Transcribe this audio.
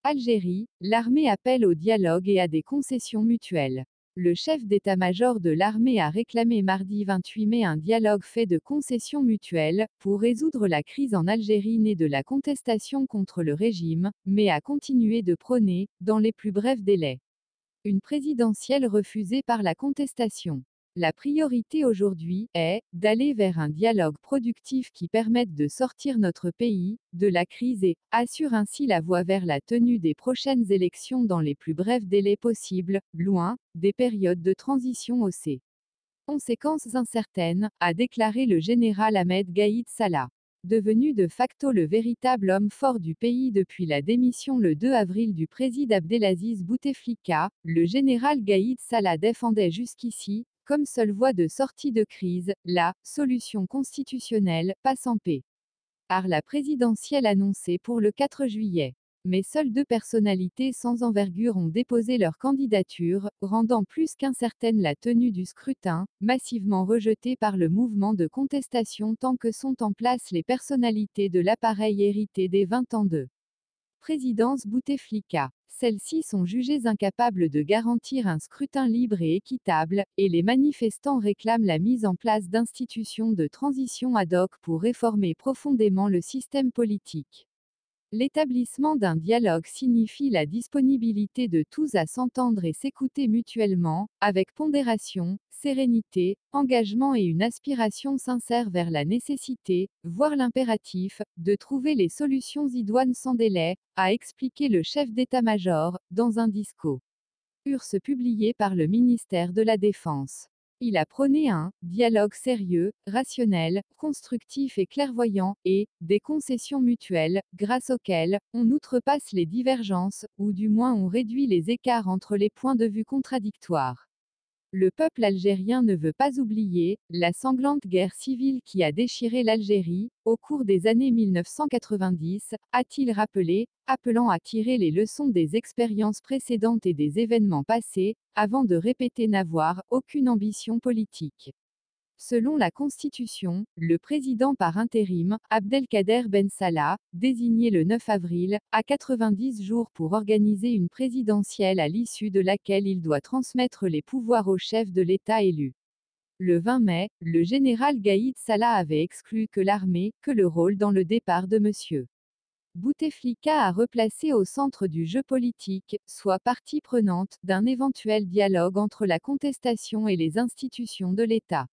Algérie, l'armée appelle au dialogue et à des concessions mutuelles. Le chef d'état-major de l'armée a réclamé mardi 28 mai un dialogue fait de concessions mutuelles, pour résoudre la crise en Algérie née de la contestation contre le régime, mais a continué de prôner, dans les plus brefs délais, une présidentielle refusée par la contestation. La priorité aujourd'hui est d'aller vers un dialogue productif qui permette de sortir notre pays de la crise et assure ainsi la voie vers la tenue des prochaines élections dans les plus brefs délais possibles, loin des périodes de transition aux conséquences incertaines, a déclaré le général Ahmed Gaïd Salah. Devenu de facto le véritable homme fort du pays depuis la démission le 2 avril du président Abdelaziz Bouteflika, le général Gaïd Salah défendait jusqu'ici, comme seule voie de sortie de crise, la solution constitutionnelle, passe en paix, par la présidentielle annoncée pour le 4 juillet. Mais seules deux personnalités sans envergure ont déposé leur candidature, rendant plus qu'incertaine la tenue du scrutin, massivement rejeté par le mouvement de contestation tant que sont en place les personnalités de l'appareil hérité des 20 ans de présidence Bouteflika. Celles-ci sont jugées incapables de garantir un scrutin libre et équitable, et les manifestants réclament la mise en place d'institutions de transition ad hoc pour réformer profondément le système politique. L'établissement d'un dialogue signifie la disponibilité de tous à s'entendre et s'écouter mutuellement, avec pondération, sérénité, engagement et une aspiration sincère vers la nécessité, voire l'impératif, de trouver les solutions idoines sans délai, a expliqué le chef d'état-major, dans un discours publié par le ministère de la Défense. Il a prôné un dialogue sérieux, rationnel, constructif et clairvoyant, et des concessions mutuelles, grâce auxquelles on outrepasse les divergences, ou du moins on réduit les écarts entre les points de vue contradictoires. Le peuple algérien ne veut pas oublier la sanglante guerre civile qui a déchiré l'Algérie, au cours des années 1990, a-t-il rappelé, appelant à tirer les leçons des expériences précédentes et des événements passés, avant de répéter n'avoir aucune ambition politique. Selon la Constitution, le président par intérim, Abdelkader Ben Salah, désigné le 9 avril, a 90 jours pour organiser une présidentielle à l'issue de laquelle il doit transmettre les pouvoirs au chef de l'État élu. Le 20 mai, le général Gaïd Salah avait exclu que l'armée, que le rôle dans le départ de M. Bouteflika a replacé au centre du jeu politique, soit partie prenante, d'un éventuel dialogue entre la contestation et les institutions de l'État.